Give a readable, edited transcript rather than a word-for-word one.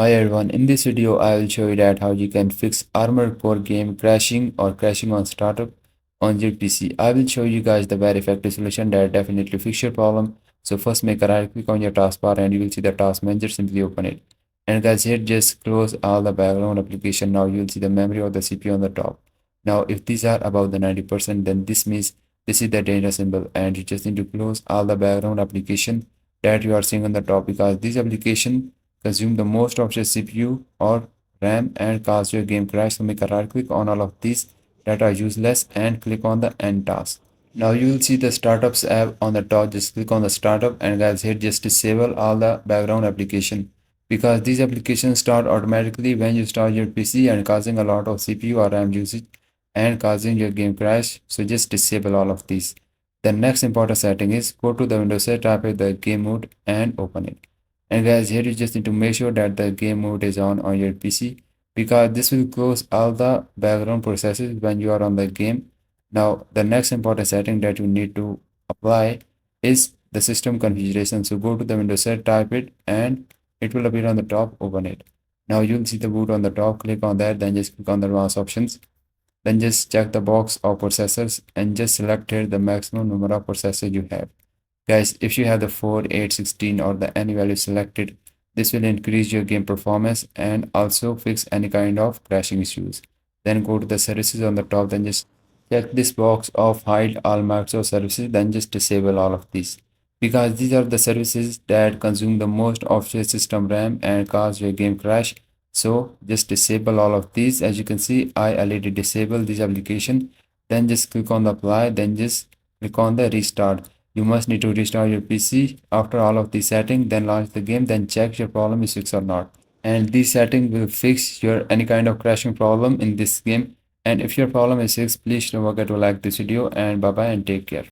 Hi everyone, in this video I will show you that how you can fix Armored Core game crashing or crashing on startup on your PC. I will show you guys the very effective solution that definitely fix your problem. So first make a right click on your taskbar and you will see the task manager, simply open it. And guys, here just close all the background application. Now you will see the memory or the CPU on the top. Now if these are above the 90%, then this means this is the danger symbol and you just need to close all the background application that you are seeing on the top, because this application consume the most of your CPU or RAM and cause your game crash. So make a right click on all of these that are useless and click on the end task. Now you will see the startups app on the top. Just click on the startup and guys, here just disable all the background application, because these applications start automatically when you start your PC and causing a lot of CPU or RAM usage and causing your game crash. So just disable all of these. The next important setting is go to the Windows set, type in the game mode and open it. And guys, here you just need to make sure that the game mode is on your PC, because this will close all the background processes when you are on the game. Now the next important setting that you need to apply is the system configuration. So go to the Windows set, type it and it will appear on the top, open it. Now you'll see the boot on the top, click on that, then just click on the advanced options. Then just check the box of processors and just select here the maximum number of processors you have. Guys, if you have the 4, 8, 16 or the any value selected, this will increase your game performance and also fix any kind of crashing issues. Then go to the services on the top, then just check this box of hide all Microsoft services, then just disable all of these, because these are the services that consume the most of your system RAM and cause your game crash. So just disable all of these. As you can see, I already disabled this application. Then just click on the apply, then just click on the restart. You must need to restart your PC after all of these settings, then launch the game, then check your problem is fixed or not. And this setting will fix your any kind of crashing problem in this game. And if your problem is fixed, please don't forget to like this video, and bye bye and take care.